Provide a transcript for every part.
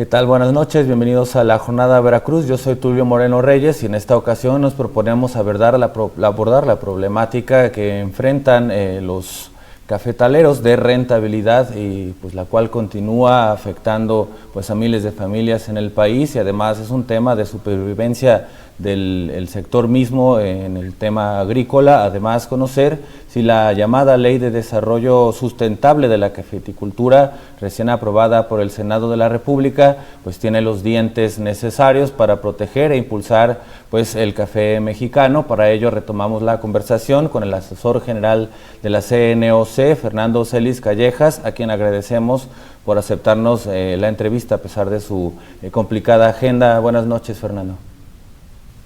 ¿Qué tal? Buenas noches, bienvenidos a la Jornada Veracruz. Yo soy Tulio Moreno Reyes y en esta ocasión nos proponemos abordar la problemática que enfrentan los cafetaleros de rentabilidad y pues la cual continúa afectando pues a miles de familias en el país, y además es un tema de supervivencia del sector mismo en el tema agrícola. Además, conocer si la llamada Ley de Desarrollo Sustentable de la Cafeticultura, recién aprobada por el Senado de la República, pues tiene los dientes necesarios para proteger e impulsar pues el café mexicano. Para ello retomamos la conversación con el asesor general de la CNOC, Fernando Celis Callejas, a quien agradecemos por aceptarnos la entrevista a pesar de su complicada agenda. Buenas noches, Fernando.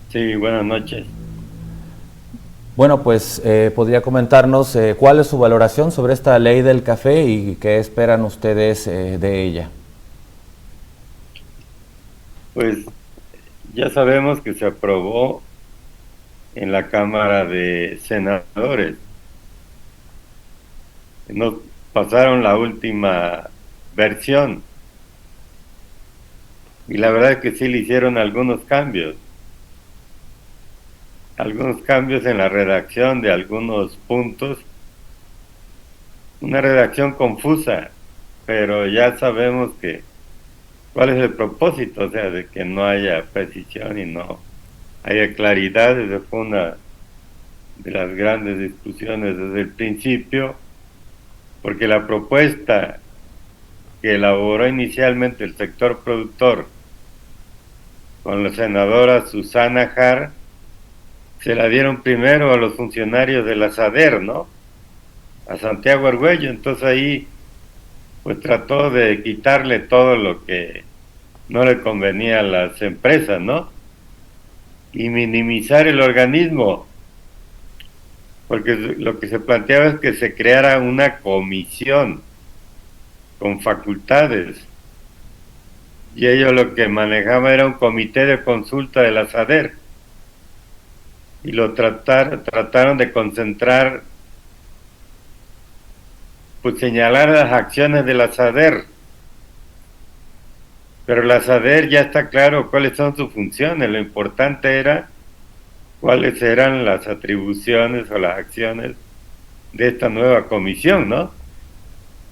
Sí, buenas noches. Bueno, pues podría comentarnos cuál es su valoración sobre esta ley del café y qué esperan ustedes de ella. Pues ya sabemos que se aprobó en la Cámara de Senadores. Nos pasaron la última versión y la verdad es que sí le hicieron algunos cambios en la redacción de algunos puntos, una redacción confusa, pero ya sabemos que cuál es el propósito, o sea, de que no haya precisión y no haya claridad. Esa fue una de las grandes discusiones desde el principio, porque la propuesta que elaboró inicialmente el sector productor con la senadora Susana Har, se la dieron primero a los funcionarios de la SADER, ¿no? A Santiago Argüello. Entonces ahí pues trató de quitarle todo lo que no le convenía a las empresas, ¿no? Y minimizar el organismo, porque lo que se planteaba es que se creara una comisión con facultades, y ellos lo que manejaban era un comité de consulta de la SADER, y trataron de concentrar, pues señalar las acciones de la SADER, pero la SADER ya está claro cuáles son sus funciones. Lo importante era cuáles eran las atribuciones o las acciones de esta nueva comisión, ¿no?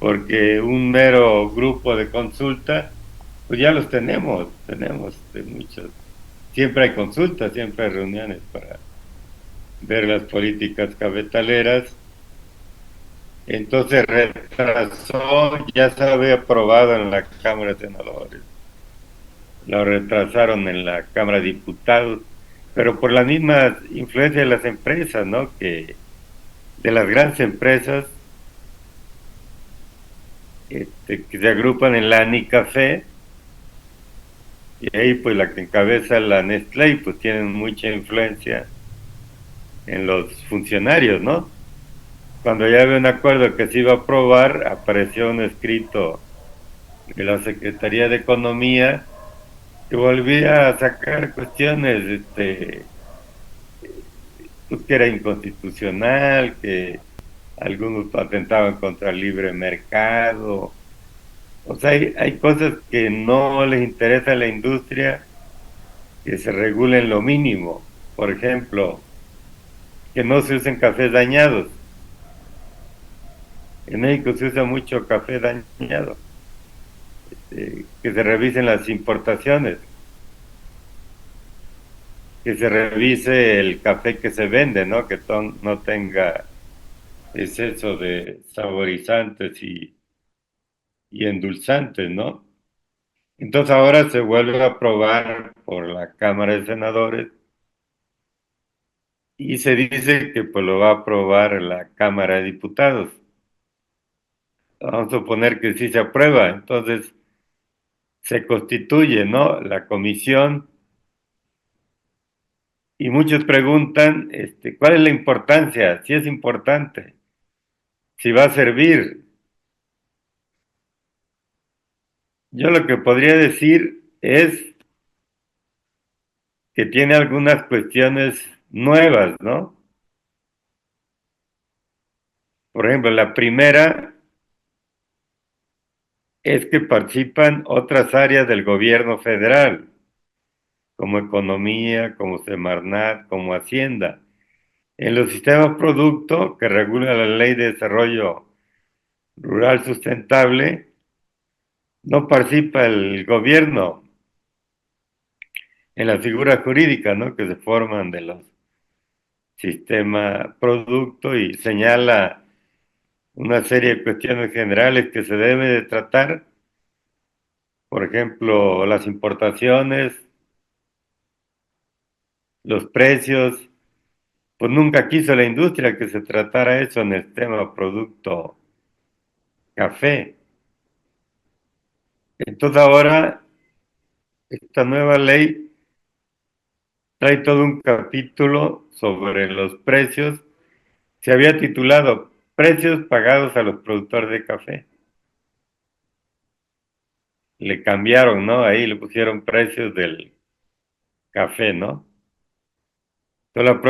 Porque un mero grupo de consulta, pues ya los tenemos de muchos. Siempre hay consultas, siempre hay reuniones para ver las políticas cafetaleras. Entonces retrasó, ya se había aprobado en la Cámara de Senadores, lo retrasaron en la Cámara de Diputados, pero por la misma influencia de las empresas, ¿no? Que de las grandes empresas que se agrupan en la ANICAFE, y ahí pues la que encabeza la Nestlé, pues tienen mucha influencia en los funcionarios, ¿no? Cuando ya había un acuerdo que se iba a aprobar, apareció un escrito de la Secretaría de Economía que volvía a sacar cuestiones, pues que era inconstitucional, que algunos atentaban contra el libre mercado. O sea, hay cosas que no les interesa a la industria, que se regulen lo mínimo. Por ejemplo, que no se usen cafés dañados. En México se usa mucho café dañado. Que se revisen las importaciones, que se revise el café que se vende, ¿no? Que no tenga exceso de saborizantes y endulzantes, ¿no? Entonces ahora se vuelve a aprobar por la Cámara de Senadores y se dice que pues lo va a aprobar la Cámara de Diputados. Vamos a suponer que sí se aprueba, entonces se constituye, ¿no? La comisión, y muchos preguntan, ¿cuál es la importancia? Si es importante, si va a servir. Yo lo que podría decir es que tiene algunas cuestiones nuevas, ¿no? Por ejemplo, la primera es que participan otras áreas del gobierno federal, como economía, como Semarnat, como Hacienda. En los sistemas producto que regula la Ley de Desarrollo Rural Sustentable, no participa el gobierno en las figuras jurídicas, ¿no?, que se forman de los sistemas producto y señala una serie de cuestiones generales que se debe de tratar, por ejemplo, las importaciones, los precios. Pues nunca quiso la industria que se tratara eso en el tema producto café. Entonces ahora esta nueva ley trae todo un capítulo sobre los precios. Se había titulado Precios pagados a los productores de café. Le cambiaron, ¿no? Ahí le pusieron precios del café, ¿no? Toda la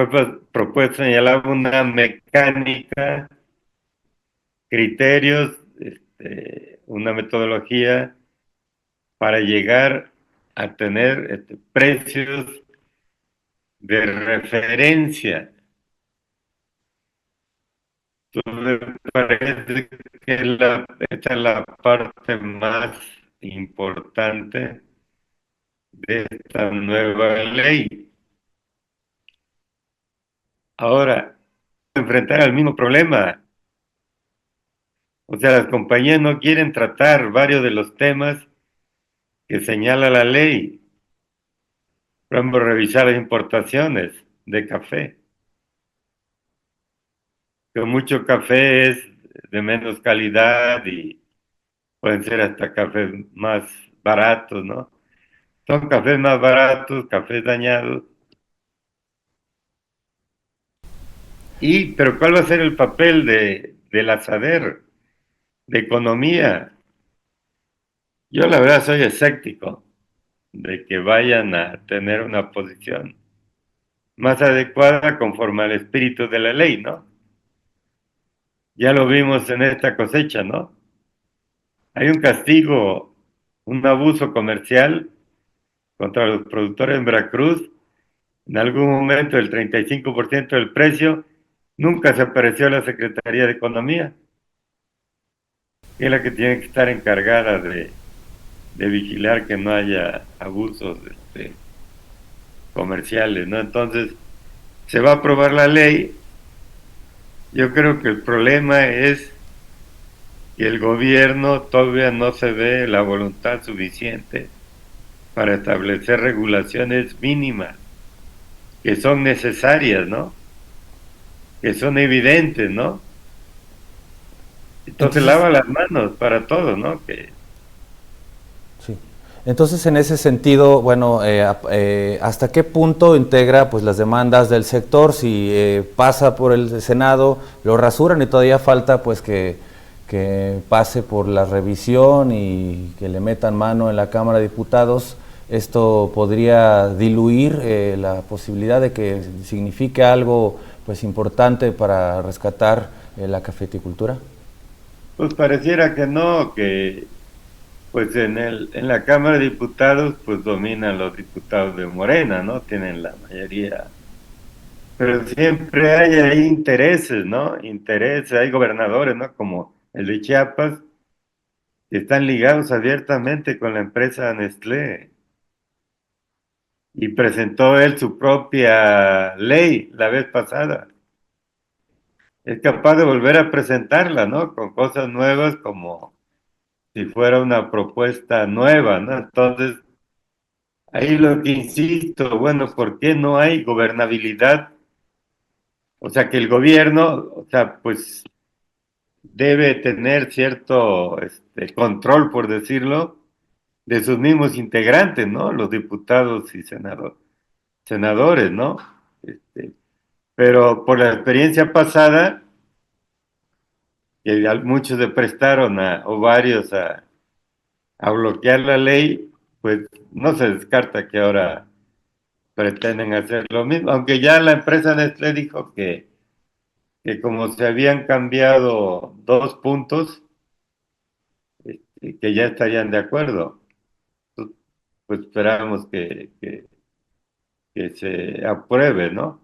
propuesta señalaba una mecánica, criterios, una metodología para llegar a tener precios de referencia. Entonces, me parece que esta es la parte más importante de esta nueva ley. Ahora, enfrentar el mismo problema. O sea, las compañías no quieren tratar varios de los temas que señala la ley. Por ejemplo, revisar las importaciones de café. Que mucho café es de menos calidad y pueden ser hasta cafés más baratos, ¿no? Son cafés más baratos, cafés dañados. Pero ¿cuál va a ser el papel del ASADER, de economía? Yo la verdad soy escéptico de que vayan a tener una posición más adecuada conforme al espíritu de la ley, ¿no? Ya lo vimos en esta cosecha, ¿no? Hay un castigo, un abuso comercial contra los productores en Veracruz. En algún momento el 35% del precio nunca se apareció a la Secretaría de Economía, que es la que tiene que estar encargada de vigilar que no haya abusos comerciales, ¿no? Entonces, se va a aprobar la ley. Yo creo que el problema es que el gobierno todavía no se ve la voluntad suficiente para establecer regulaciones mínimas que son necesarias, ¿no? Que son evidentes, ¿no? Entonces Entonces, lava las manos para todo, ¿no? sí. Entonces, en ese sentido, bueno, ¿hasta qué punto integra pues las demandas del sector? Si pasa por el Senado, lo rasuran y todavía falta pues que pase por la revisión y que le metan mano en la Cámara de Diputados. ¿Esto podría diluir la posibilidad de que signifique algo pues importante para rescatar la cafeticultura? Pues pareciera que no, que pues en la Cámara de Diputados pues dominan los diputados de Morena, ¿no? Tienen la mayoría. Pero siempre hay ahí intereses, ¿no? Intereses, hay gobernadores, ¿no? Como el de Chiapas, que están ligados abiertamente con la empresa Nestlé. Y presentó él su propia ley la vez pasada. Es capaz de volver a presentarla, ¿no? Con cosas nuevas como si fuera una propuesta nueva, ¿no? Entonces, ahí lo que insisto, bueno, ¿por qué no hay gobernabilidad? O sea, que el gobierno, o sea, pues debe tener cierto control, por decirlo, de sus mismos integrantes, ¿no? Los diputados y senadores, ¿no? Pero por la experiencia pasada, que muchos se prestaron o varios a bloquear la ley, pues no se descarta que ahora pretenden hacer lo mismo, aunque ya la empresa Nestlé dijo que como se habían cambiado dos puntos, que ya estarían de acuerdo. Pues esperamos que se apruebe, ¿no?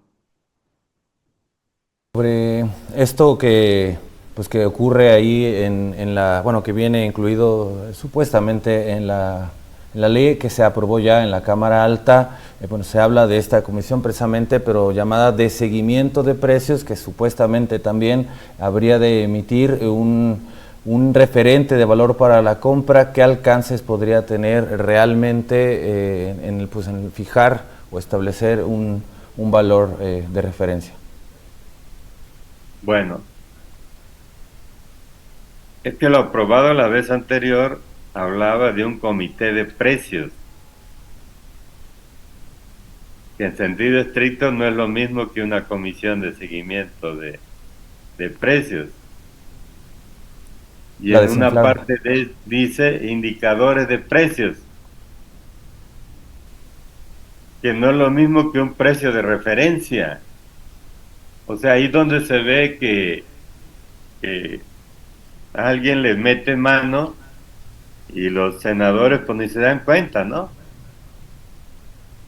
Sobre esto que, pues que ocurre ahí en la, bueno, que viene incluido supuestamente en la ley que se aprobó ya en la Cámara Alta, bueno, se habla de esta comisión precisamente, pero llamada de seguimiento de precios, que supuestamente también habría de emitir un referente de valor para la compra. ¿Qué alcances podría tener realmente pues en el fijar o establecer un valor de referencia? Bueno, es que lo aprobado la vez anterior hablaba de un comité de precios, que en sentido estricto no es lo mismo que una comisión de seguimiento de precios. Y La en una desinflaron. parte dice indicadores de precios, que no es lo mismo que un precio de referencia. O sea, ahí donde se ve que alguien les mete mano y los senadores pues ni se dan cuenta, ¿no?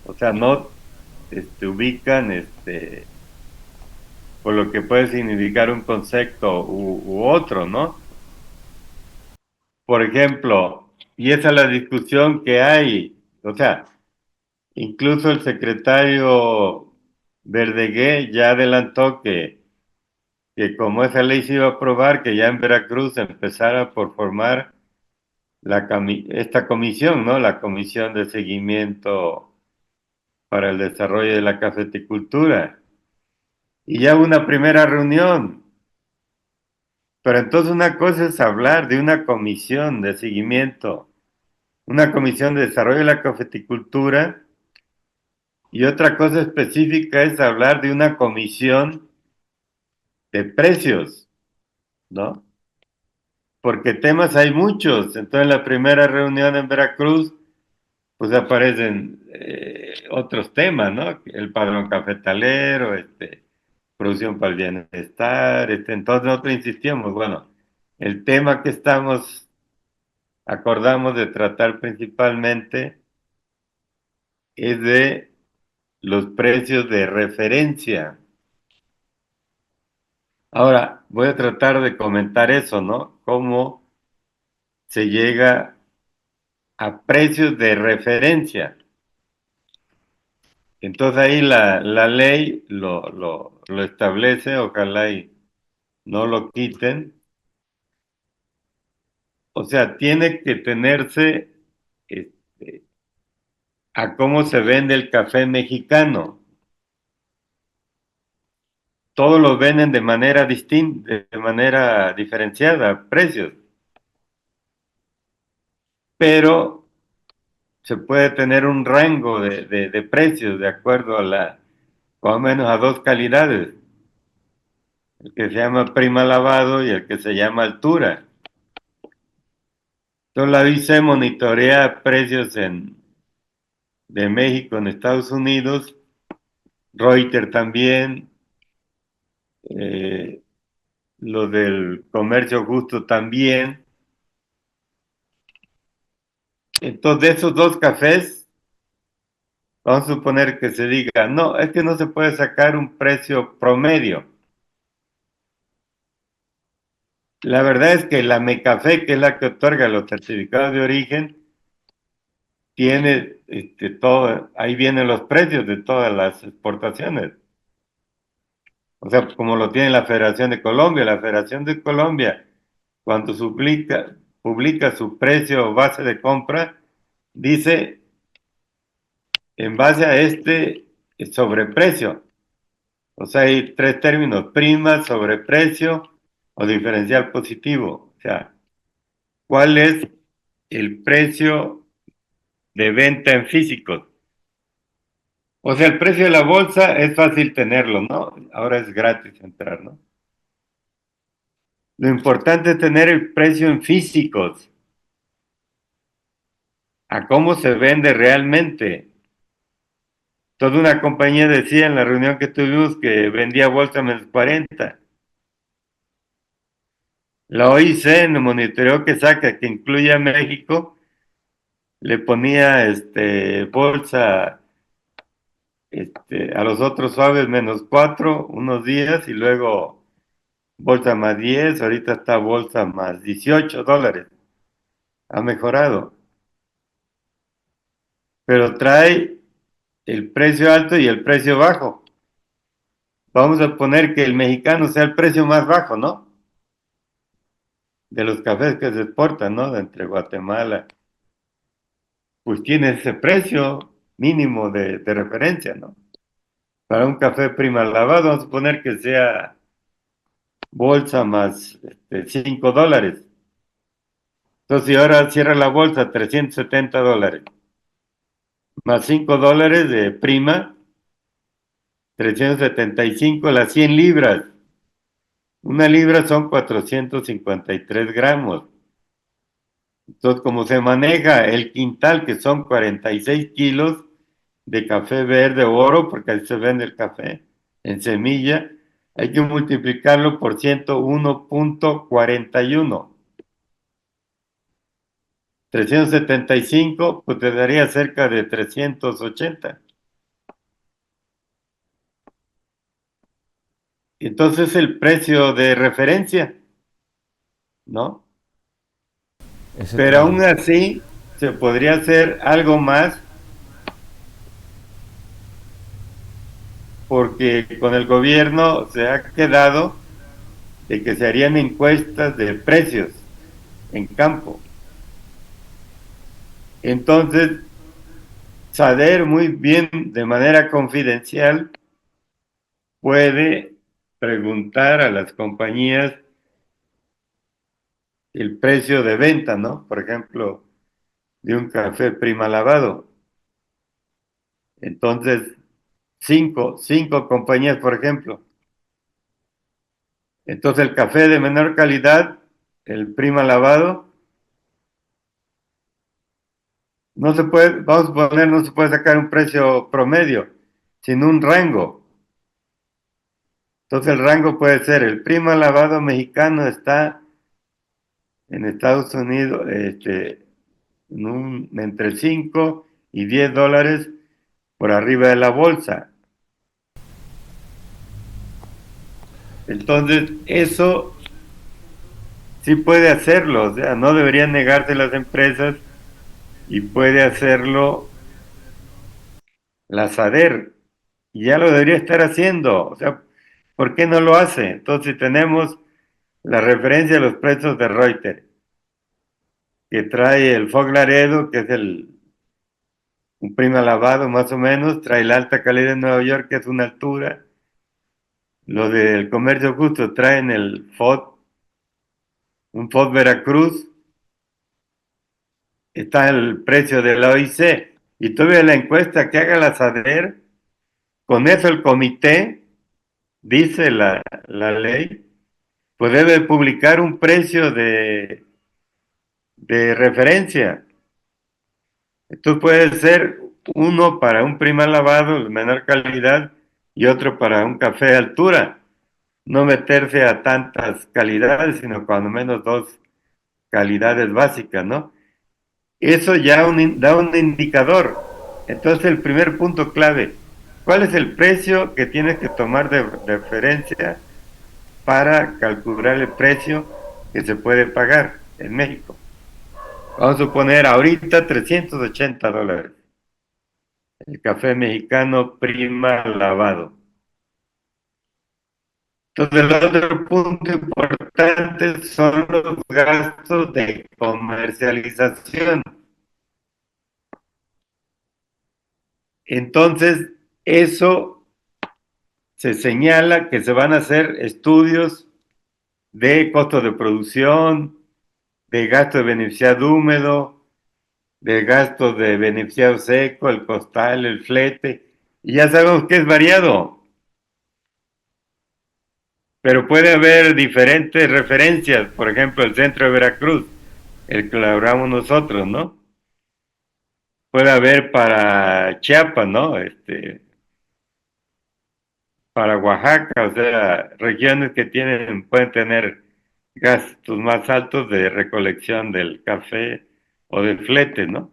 O sea, no ubican por lo que puede significar un concepto u otro, ¿no? Por ejemplo, y esa es la discusión que hay, o sea, incluso el secretario Verdegué ya adelantó que como esa ley se iba a aprobar, que ya en Veracruz empezara por formar esta comisión, ¿no? La Comisión de Seguimiento para el Desarrollo de la Cafeticultura. Y ya hubo una primera reunión. Pero entonces una cosa es hablar de una comisión de seguimiento, una comisión de desarrollo de la cafeticultura, y otra cosa específica es hablar de una comisión de precios, ¿no? Porque temas hay muchos. Entonces en la primera reunión en Veracruz, pues aparecen otros temas, ¿no? El padrón cafetalero, producción para el bienestar, entonces nosotros insistimos, bueno, el tema que acordamos de tratar principalmente es de los precios de referencia. Ahora, voy a tratar de comentar eso, ¿no? Cómo se llega a precios de referencia. Entonces ahí la ley lo establece, ojalá y no lo quiten. O sea, tiene que tenerse este, a cómo se vende el café mexicano. Todos los venden de manera distinta, de manera diferenciada, precios. Pero se puede tener un rango de precios de acuerdo más o menos a dos calidades, el que se llama prima lavado y el que se llama altura. Entonces la dice monitorea precios de México en Estados Unidos, Reuters también, eh, lo del comercio justo también. Entonces de esos dos cafés, vamos a suponer que se diga, no, es que no se puede sacar un precio promedio. La verdad es que la Mecafé, que es la que otorga los certificados de origen, tiene todo, ahí vienen los precios de todas las exportaciones. O sea, como lo tiene la Federación de Colombia. La Federación de Colombia, cuando publica su precio base de compra, dice en base a sobreprecio. O sea, hay tres términos: prima, sobreprecio o diferencial positivo. O sea, ¿cuál es el precio de venta en físicos? O sea, el precio de la bolsa es fácil tenerlo, ¿no? Ahora es gratis entrar, ¿no? Lo importante es tener el precio en físicos, a cómo se vende realmente. Toda una compañía decía en la reunión que tuvimos que vendía bolsa menos 40. La OIC en el monitoreo que saca, que incluye a México, le ponía bolsa a los otros suaves -4 unos días y luego bolsa +10, ahorita está bolsa +$18. Ha mejorado, pero trae el precio alto y el precio bajo. Vamos a poner que el mexicano sea el precio más bajo, ¿no? De los cafés que se exportan, ¿no? De entre Guatemala, pues tiene ese precio mínimo de referencia, ¿no? Para un café prima lavado, vamos a poner que sea bolsa más $5. Entonces, si ahora cierra la bolsa $370, más $5 de prima, 375 las 100 libras. Una libra son 453 gramos. Entonces, como se maneja el quintal, que son 46 kilos de café verde o oro, porque ahí se vende el café en semilla, hay que multiplicarlo por 101.41. 375, pues te daría cerca de 380. Entonces es el precio de referencia, ¿no? Ese Pero también. aún así se podría hacer algo más porque con el gobierno se ha quedado de que se harían encuestas de precios en campo. Entonces, saber muy bien de manera confidencial puede preguntar a las compañías el precio de venta, ¿no? Por ejemplo, de un café prima lavado. Entonces, cinco compañías, por ejemplo. Entonces, el café de menor calidad, el prima lavado, no se puede, vamos a poner, no se puede sacar un precio promedio, sino un rango. Entonces, el rango puede ser, el prima lavado mexicano está en Estados Unidos, entre 5 y $10 por arriba de la bolsa. Entonces, eso sí puede hacerlo, o sea, no deberían negarse las empresas y puede hacerlo la SADER. Y ya lo debería estar haciendo, o sea, ¿por qué no lo hace? Entonces, tenemos la referencia de los precios de Reuters, que trae el Fog Laredo, que es un prima lavado más o menos, trae la alta calidad de Nueva York, que es una altura. Lo del comercio justo traen el FOD, un FOD Veracruz, está el precio de la OIC, y todavía la encuesta que haga la SADER, con eso el comité, dice la ley, pues debe publicar un precio de referencia. Entonces puede ser uno para un prima lavado de menor calidad y otro para un café de altura. No meterse a tantas calidades, sino cuando menos dos calidades básicas, ¿no? Eso ya da un indicador. Entonces el primer punto clave, ¿cuál es el precio que tienes que tomar de referencia para calcular el precio que se puede pagar en México? Vamos a suponer ahorita $380. El café mexicano prima lavado. Entonces, el otro punto importante son los gastos de comercialización. Entonces, eso se señala que se van a hacer estudios de costo de producción, de gasto de beneficiado húmedo, de gasto de beneficiado seco, el costal, el flete, y ya sabemos que es variado. Pero puede haber diferentes referencias, por ejemplo, el centro de Veracruz, el que elaboramos nosotros, ¿no? Puede haber para Chiapas, ¿no? Para Oaxaca, o sea, regiones que pueden tener gastos más altos de recolección del café o del flete, ¿no?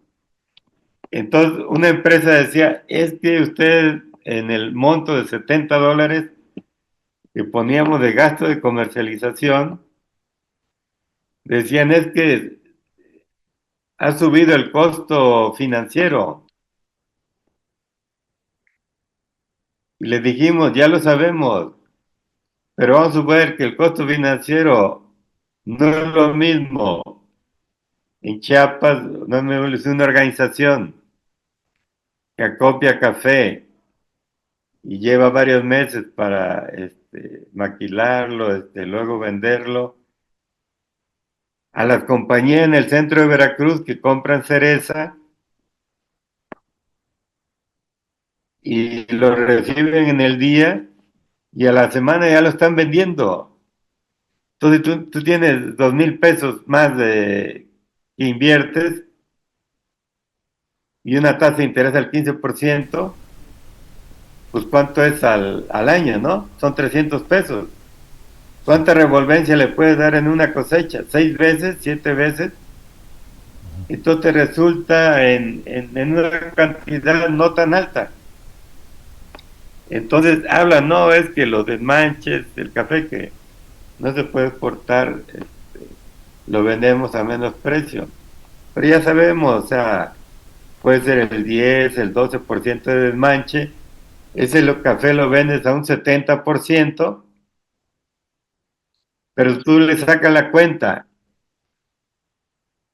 Entonces, una empresa decía, es que usted en el monto de $70 que poníamos de gasto de comercialización, decían, es que ha subido el costo financiero. Y les dijimos, ya lo sabemos, pero vamos a suponer que el costo financiero no es lo mismo. En Chiapas, no es lo mismo, es una organización que acopia café y lleva varios meses para maquilarlo, luego venderlo. A las compañías en el centro de Veracruz que compran cereza y lo reciben en el día y a la semana ya lo están vendiendo. Entonces tú tienes 2,000 pesos más que inviertes y una tasa de interés al 15%, pues ¿cuánto es al año, no? Son 300 pesos. Sí. ¿Cuánta revolvencia le puedes dar en una cosecha? ¿6 veces? ¿7 veces? Entonces te resulta en una cantidad no tan alta. Entonces habla, no, es que los desmanches, el café que no se puede exportar, lo vendemos a menos precio. Pero ya sabemos, o sea, puede ser el 10, el 12% de desmanche. Ese café lo vendes a un 70%, pero tú le sacas la cuenta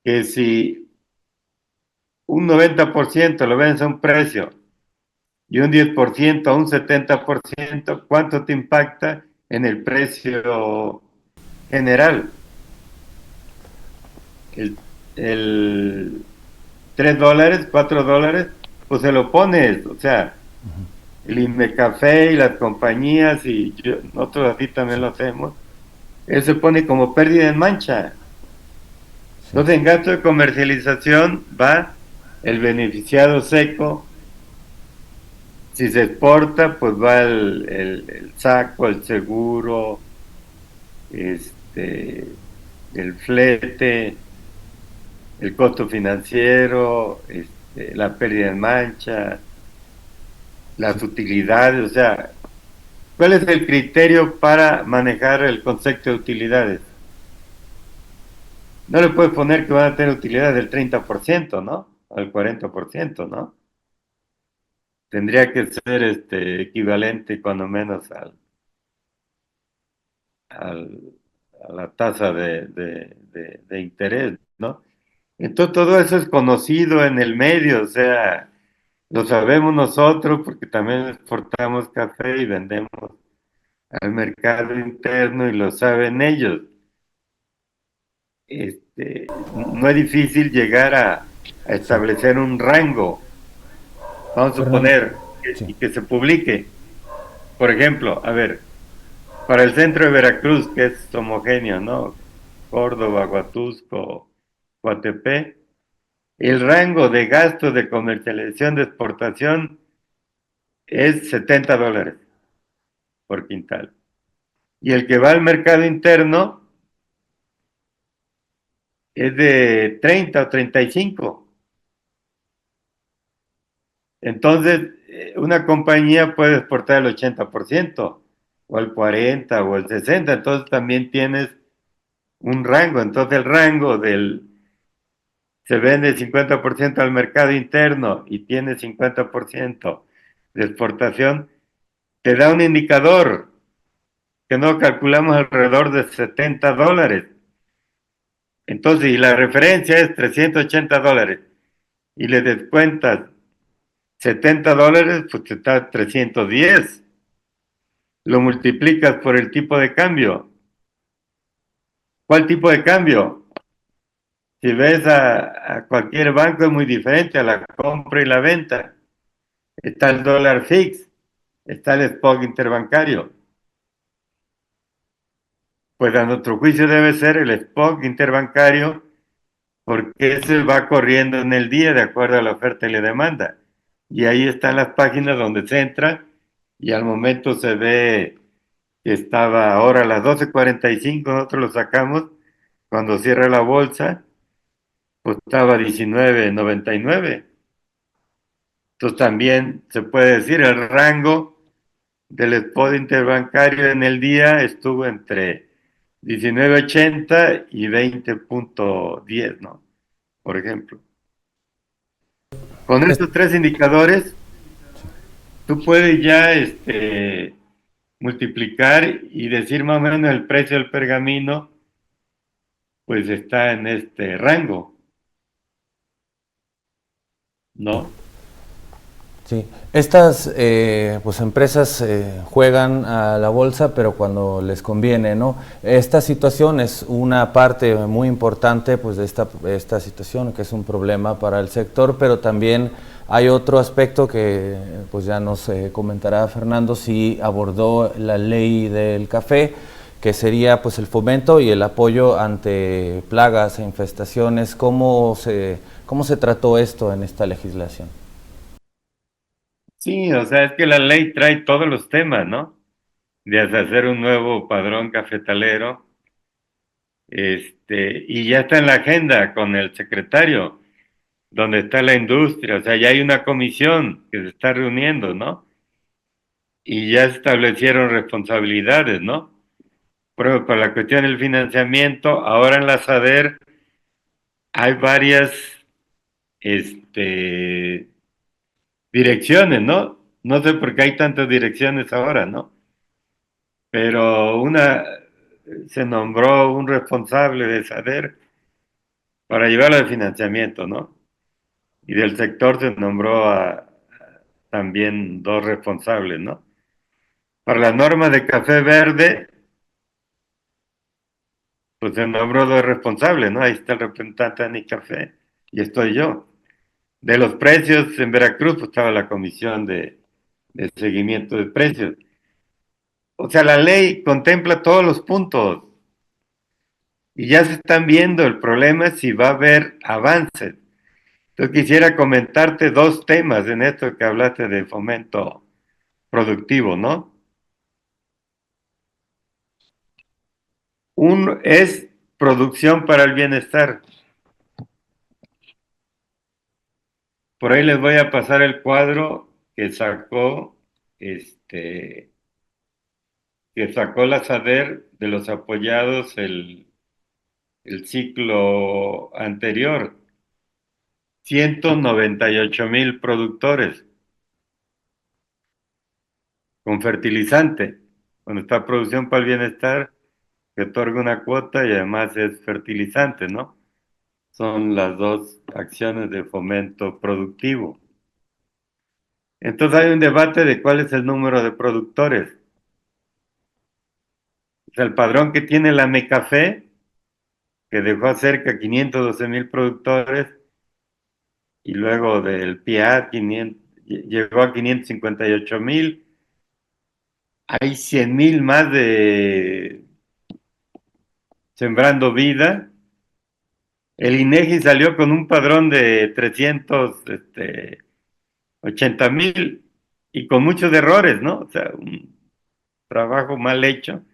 que si un 90% lo vendes a un precio y un 10% a un 70%, ¿cuánto te impacta en el precio general? El, el $3, $4, pues se lo pones, o sea, el Inmecafé y las compañías y nosotros así también Sí. lo hacemos, él se pone como pérdida en mancha. Sí. Entonces en gasto de comercialización va el beneficiado seco. Si se exporta, pues va el saco, el seguro, este, el flete, el costo financiero, la pérdida en mancha, Sí. las utilidades, o sea, ¿cuál es el criterio para manejar el concepto de utilidades? No le puedes poner que van a tener utilidades del 30%, ¿no? Al 40%, ¿no? Tendría que ser equivalente cuando menos al, a la tasa de interés, ¿no? Entonces todo eso es conocido en el medio, o sea, lo sabemos nosotros porque también exportamos café y vendemos al mercado interno y lo saben ellos. No es difícil llegar a Sí. establecer un rango, vamos a Fernando. suponer, Sí. y que se publique. Por ejemplo, a ver, para el centro de Veracruz, que es homogéneo, ¿no? Córdoba, Huatusco, Coatepec, el rango de gasto de comercialización de exportación es $70 por quintal. Y el que va al mercado interno es de 30 o 35. Entonces, una compañía puede exportar el 80% o el 40% o el 60%. Entonces también tienes un rango. Entonces el rango se vende 50% al mercado interno y tiene 50% de exportación, te da un indicador que no calculamos alrededor de $70. Entonces, y la referencia es $380 y le descuentas $70, pues te está 310. Lo multiplicas por el tipo de cambio. ¿Cuál tipo de cambio? Si ves a cualquier banco es muy diferente a la compra y la venta. Está el dólar fix, está el spot interbancario. Pues a nuestro juicio debe ser el spot interbancario porque ese va corriendo en el día de acuerdo a la oferta y la demanda. Y ahí están las páginas donde se entra y al momento se ve que estaba ahora a las 12:45, nosotros lo sacamos, cuando cierra la bolsa, pues estaba 19.99. Entonces también se puede decir el rango del spot interbancario en el día estuvo entre 19.80 y 20.10, ¿no? Por ejemplo. Con Es- estos tres indicadores, tú puedes ya multiplicar y decir más o menos el precio del pergamino, pues está en este rango, ¿no? Sí, estas pues empresas juegan a la bolsa, pero cuando les conviene, ¿no? Esta situación es una parte muy importante pues de esta situación, que es un problema para el sector, pero también hay otro aspecto que pues ya nos comentará Fernando, si abordó la ley del café, que sería pues el fomento y el apoyo ante plagas e infestaciones. Cómo se trató esto en esta legislación? Sí, o sea, es que la ley trae todos los temas, ¿no? De hacer un nuevo padrón cafetalero, y ya está en la agenda con el secretario, donde está la industria, o sea, ya hay una comisión que se está reuniendo, ¿no? Y ya se establecieron responsabilidades, ¿no? Por ejemplo, para la cuestión del financiamiento, ahora en la SADER hay varias, este, direcciones, ¿no? No sé por qué hay tantas direcciones ahora, ¿no? Pero se nombró un responsable de SADER para llevarlo de financiamiento, ¿no? Y del sector se nombró también dos responsables, ¿no? Para las normas de café verde, pues se nombró dos responsables, ¿no? Ahí está el representante de Nicafé y estoy yo. De los precios en Veracruz, pues estaba la comisión de seguimiento de precios. O sea, la ley contempla todos los puntos y ya se están viendo. El problema es si va a haber avances. Yo quisiera comentarte dos temas en esto que hablaste de fomento productivo, ¿no? Uno es producción para el bienestar. Por ahí les voy a pasar el cuadro este, que sacó la SADER de los apoyados el ciclo anterior. 198,000 productores con fertilizante. Cuando está producción para el bienestar, que otorga una cuota y además es fertilizante, ¿no? Son las dos acciones de fomento productivo. Entonces hay un debate de cuál es el número de productores. O sea, el padrón que tiene la Mecafé, que dejó cerca de 512,000 productores, y luego del PIA llegó a 558,000. Hay 100,000 más de Sembrando Vida. El INEGI salió con un padrón de 380,000 y con muchos errores, ¿no? O sea, un trabajo mal hecho.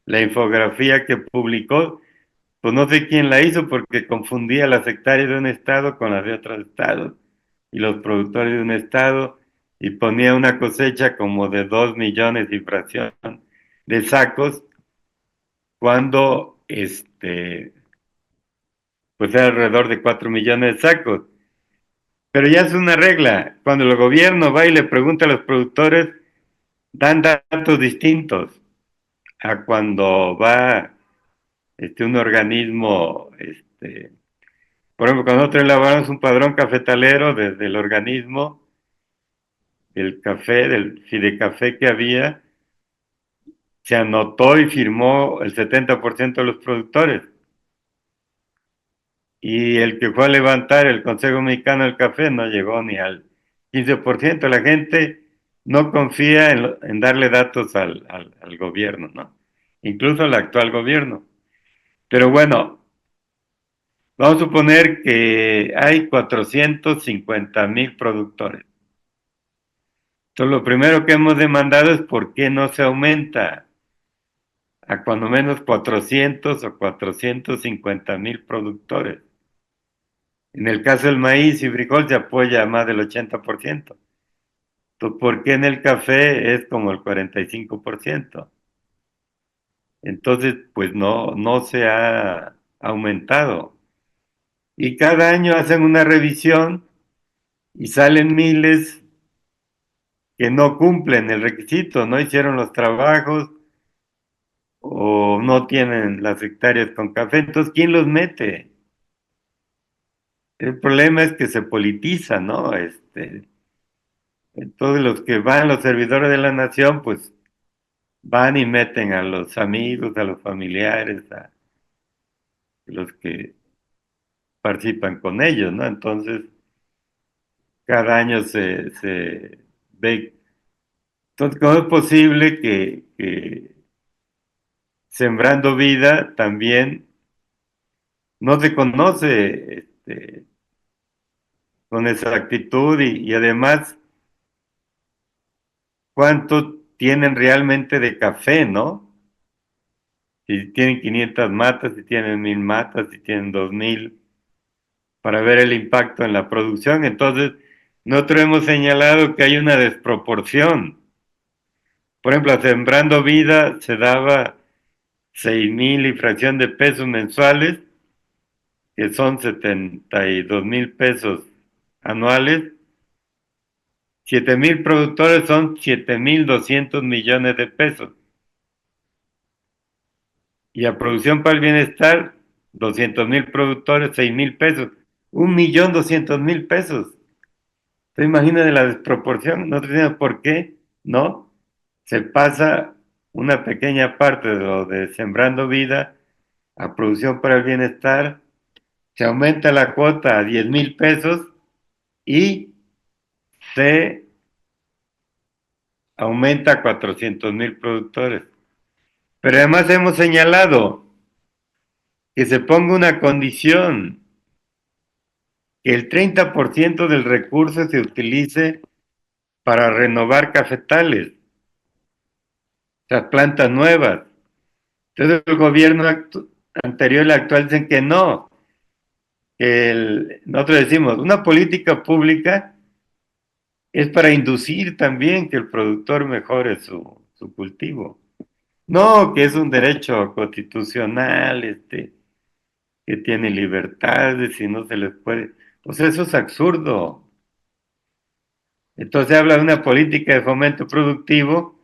La infografía que publicó, pues no sé quién la hizo porque confundía las hectáreas de un estado con las de otros estados y los productores de un estado y ponía una cosecha como de 2 millones y fracción de sacos cuando pues era alrededor de 4 millones de sacos. Pero ya es una regla. Cuando el gobierno va y le pregunta a los productores, dan datos distintos a cuando va un organismo, por ejemplo, cuando nosotros elaboramos un padrón cafetalero desde el organismo, del café, del Fidecafé que había, se anotó y firmó el 70% de los productores. Y el que fue a levantar el Consejo Mexicano del Café no llegó ni al 15%. La gente no confía en darle datos al gobierno, ¿no? Incluso al actual gobierno. Pero bueno, vamos a suponer que hay 450,000 productores. Entonces, lo primero que hemos demandado es por qué no se aumenta. a cuando menos 400 o 450,000 productores. En el caso del maíz y frijol se apoya a más del 80%. Entonces, ¿por qué en el café es como el 45%? Entonces, pues no se ha aumentado. Y cada año hacen una revisión y salen miles que no cumplen el requisito, no hicieron los trabajos o no tienen las hectáreas con café. Entonces, ¿quién los mete? El problema es que se politiza, ¿no? Entonces los que van, los servidores de la nación, pues van y meten a los amigos, a los familiares, a los que participan con ellos, ¿no? Entonces, cada año se ve. Entonces, ¿cómo es posible que Sembrando Vida también no se conoce con exactitud y además cuánto tienen realmente de café, ¿no? Si tienen 500 matas, si tienen 1000 matas, si tienen 2000, para ver el impacto en la producción. Entonces, nosotros hemos señalado que hay una desproporción. Por ejemplo, a Sembrando Vida se daba 6,000 y fracción de pesos mensuales, que son 72,000 pesos anuales. 7,000 productores son 7,200 millones de pesos. Y a Producción para el Bienestar, 200,000 productores, 6,000 pesos. 1,200,000 pesos. ¿Te imaginas de la desproporción? No tenemos por qué, ¿no? Se pasa una pequeña parte de lo de Sembrando Vida a Producción para el Bienestar, se aumenta la cuota a 10,000 pesos y se aumenta a 400,000 productores. Pero además hemos señalado que se ponga una condición, que el 30% del recurso se utilice para renovar cafetales, o sea, plantas nuevas. Entonces el gobierno anterior y el actual dicen que no, que nosotros decimos, una política pública es para inducir también que el productor mejore su cultivo. No, que es un derecho constitucional, que tiene libertades y no se les puede. Pues eso es absurdo. Entonces habla de una política de fomento productivo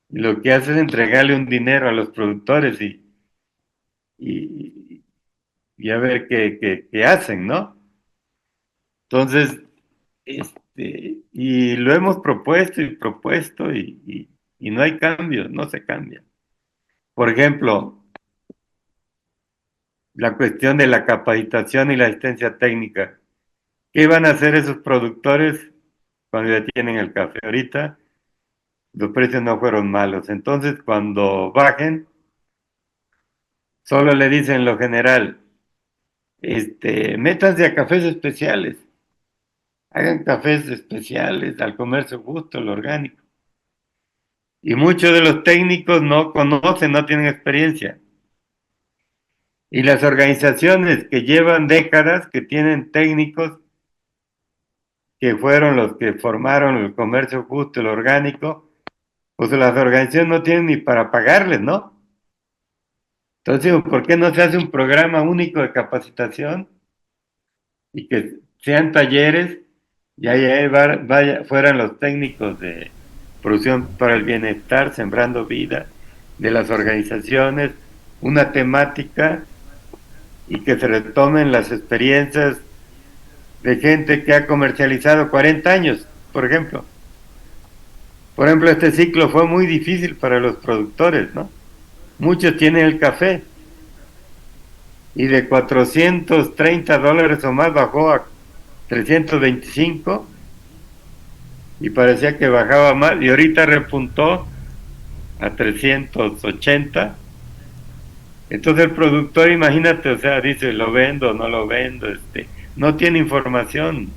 y lo que hace es entregarle un dinero a los productores y, y a ver qué hacen, ¿no? Entonces, y lo hemos propuesto y propuesto y no hay cambios, no se cambia. Por ejemplo, la cuestión de la capacitación y la asistencia técnica. ¿Qué van a hacer esos productores cuando ya tienen el café? Ahorita los precios no fueron malos. Entonces, cuando bajen, solo le dicen lo general, métanse a cafés especiales, hagan cafés especiales al comercio justo, al orgánico. Y muchos de los técnicos no conocen, no tienen experiencia. Y las organizaciones que llevan décadas, que tienen técnicos, que fueron los que formaron el comercio justo, el orgánico, pues las organizaciones no tienen ni para pagarles, ¿no? Entonces, ¿por qué no se hace un programa único de capacitación y que sean talleres y ahí fueran los técnicos de producción para el bienestar, Sembrando Vida, de las organizaciones, una temática y que se retomen las experiencias de gente que ha comercializado 40 años, por ejemplo? Por ejemplo, este ciclo fue muy difícil para los productores, ¿no? Muchos tienen el café y de $430 o más bajó a 325 y parecía que bajaba más y ahorita repuntó a 380. Entonces el productor, imagínate, o sea, dice, lo vendo, no lo vendo, no tiene información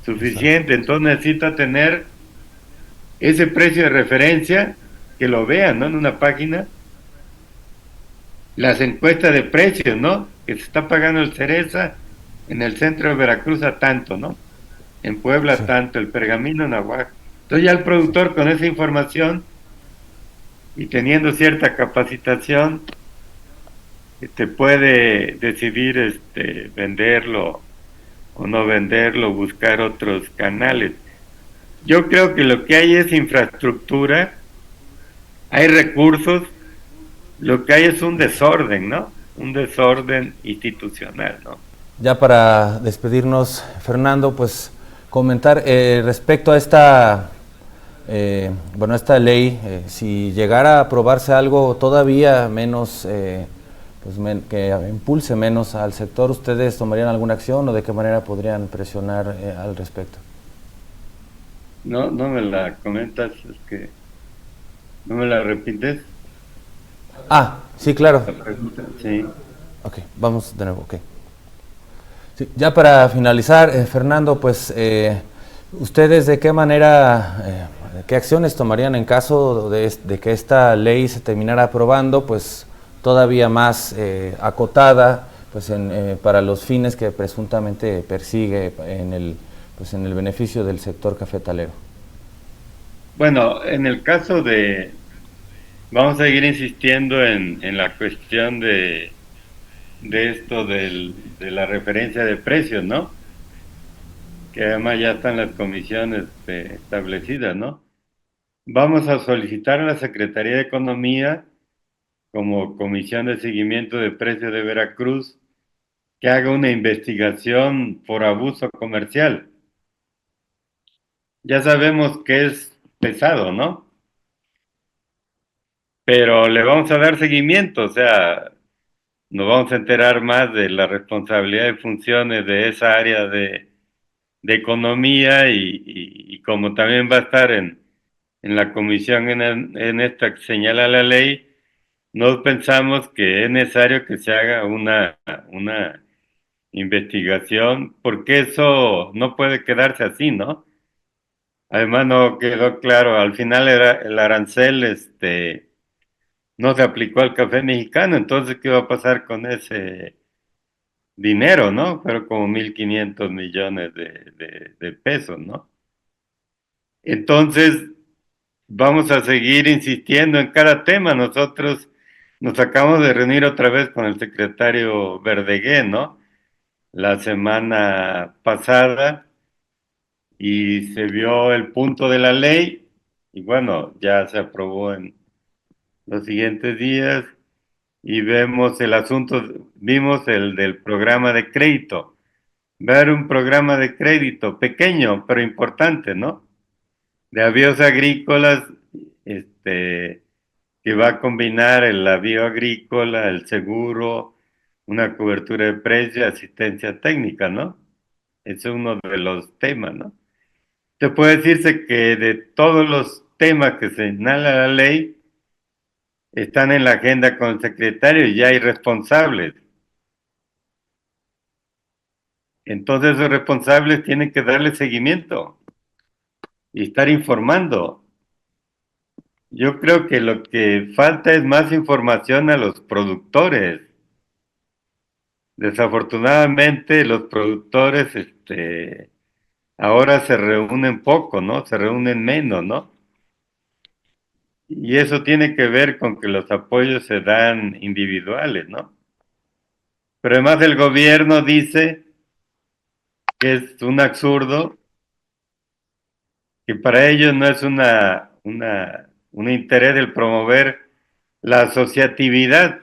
suficiente, entonces necesita tener ese precio de referencia, que lo vean, ¿no? En una página las encuestas de precios, ¿no? Que se está pagando el cereza en el centro de Veracruz a tanto, ¿no? En Puebla Sí, tanto, el pergamino en Aguac. Entonces ya el sí. productor con esa información y teniendo cierta capacitación, puede decidir venderlo o no venderlo, buscar otros canales. Yo creo que lo que hay es infraestructura, hay recursos, lo que hay es un desorden, ¿no? Un desorden institucional, ¿no? Ya para despedirnos, Fernando, pues comentar respecto a esta, bueno, esta ley, si llegara a aprobarse algo todavía menos, pues que impulse menos al sector, ¿ustedes tomarían alguna acción o de qué manera podrían presionar al respecto? No, no me la comentas, es que no me la repites, Ah, sí, claro. la pregunta, sí. Ok, vamos de nuevo, ok. Sí, ya para finalizar, Fernando, pues ustedes de qué manera, qué acciones tomarían en caso de que esta ley se terminara aprobando, pues todavía más acotada, pues para los fines que presuntamente persigue pues en el beneficio del sector cafetalero. Bueno, en el caso vamos a seguir insistiendo en la cuestión de esto de la referencia de precios, ¿no? Que además ya están las comisiones establecidas, ¿no? Vamos a solicitar a la Secretaría de Economía, como Comisión de Seguimiento de Precios de Veracruz, que haga una investigación por abuso comercial. Ya sabemos que es pesado, ¿no? Pero le vamos a dar seguimiento, o sea, nos vamos a enterar más de la responsabilidad y funciones de esa área de economía y como también va a estar en la comisión en esta que señala la ley, no pensamos que es necesario que se haga una investigación, porque eso no puede quedarse así, ¿no? Además no quedó claro, al final era el arancel, no se aplicó al café mexicano, entonces ¿qué va a pasar con ese dinero, no? Fueron como 1.500 millones de pesos, ¿no? Entonces, vamos a seguir insistiendo en cada tema. Nosotros nos acabamos de reunir otra vez con el secretario Verdegué, ¿no? La semana pasada y se vio el punto de la ley y bueno, ya se aprobó en los siguientes días y vemos el asunto, vimos el del programa de crédito. Ver un programa de crédito pequeño, pero importante, ¿no? De avíos agrícolas, este, que va a combinar el avío agrícola, el seguro, una cobertura de precio, asistencia técnica, ¿no? Es uno de los temas, ¿no? Te puede decirse que de todos los temas que señala la ley, están en la agenda con el secretario y ya hay responsables. Entonces esos responsables tienen que darle seguimiento y estar informando. Yo creo que lo que falta es más información a los productores. Desafortunadamente los productores ahora se reúnen poco, ¿no? Se reúnen menos, ¿no? Y eso tiene que ver con que los apoyos se dan individuales, ¿no? Pero además el gobierno dice que es un absurdo, que para ellos no es un interés el promover la asociatividad,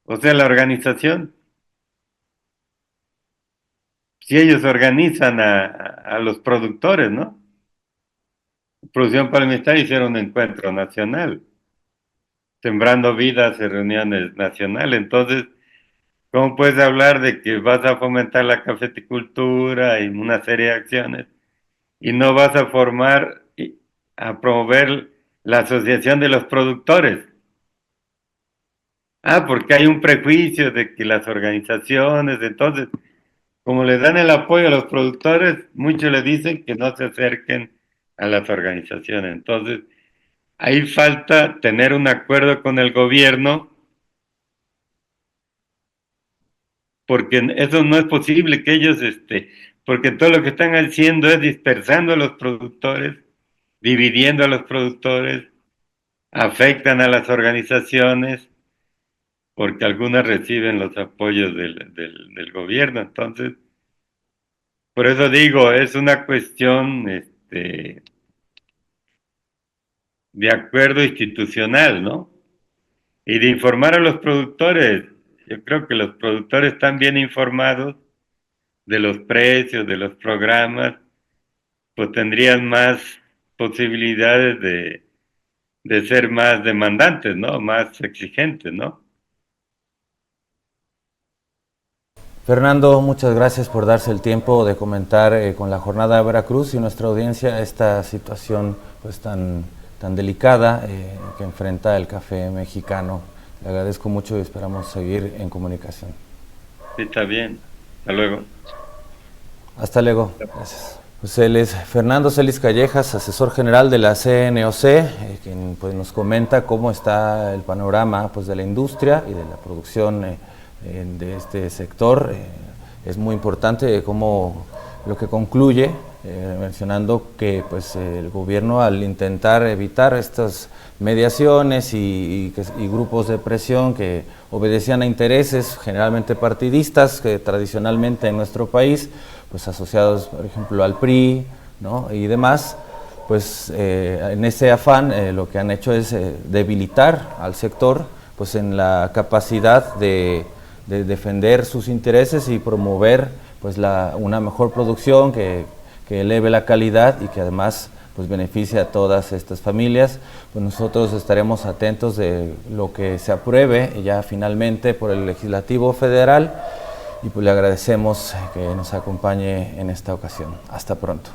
o sea, la organización. Si ellos organizan a los productores, ¿no? Producción Palmistar hicieron un encuentro nacional, Sembrando Vidas y reuniones nacionales. Entonces, ¿cómo puedes hablar de que vas a fomentar la cafeticultura y una serie de acciones y no vas a formar, a promover la asociación de los productores? Ah, porque hay un prejuicio de que las organizaciones, entonces, como le dan el apoyo a los productores, muchos le dicen que no se acerquen a las organizaciones. Entonces, ahí falta tener un acuerdo con el gobierno porque eso no es posible que ellos, porque todo lo que están haciendo es dispersando a los productores, dividiendo a los productores, afectan a las organizaciones, porque algunas reciben los apoyos del gobierno. Entonces, por eso digo, es una cuestión de acuerdo institucional, ¿no? Y de informar a los productores. Yo creo que los productores están bien informados de los precios, de los programas, pues tendrían más posibilidades de ser más demandantes, ¿no? Más exigentes, ¿no? Fernando, muchas gracias por darse el tiempo de comentar con la Jornada de Veracruz y nuestra audiencia esta situación pues tan delicada que enfrenta el café mexicano. Le agradezco mucho y esperamos seguir en comunicación. Sí, está bien. Hasta luego. Hasta luego. Gracias. Pues él es Fernando Celis Callejas, asesor general de la CNOC, quien pues, nos comenta cómo está el panorama pues, de la industria y de la producción de este sector. Es muy importante cómo lo que concluye, mencionando que pues, el gobierno al intentar evitar estas mediaciones y grupos de presión que obedecían a intereses generalmente partidistas que tradicionalmente en nuestro país, pues asociados por ejemplo al PRI, ¿no? Y demás, pues en ese afán lo que han hecho es debilitar al sector pues en la capacidad de defender sus intereses y promover pues una mejor producción que eleve la calidad y que además pues beneficie a todas estas familias. Pues nosotros estaremos atentos de lo que se apruebe ya finalmente por el Legislativo Federal y pues le agradecemos que nos acompañe en esta ocasión. Hasta pronto.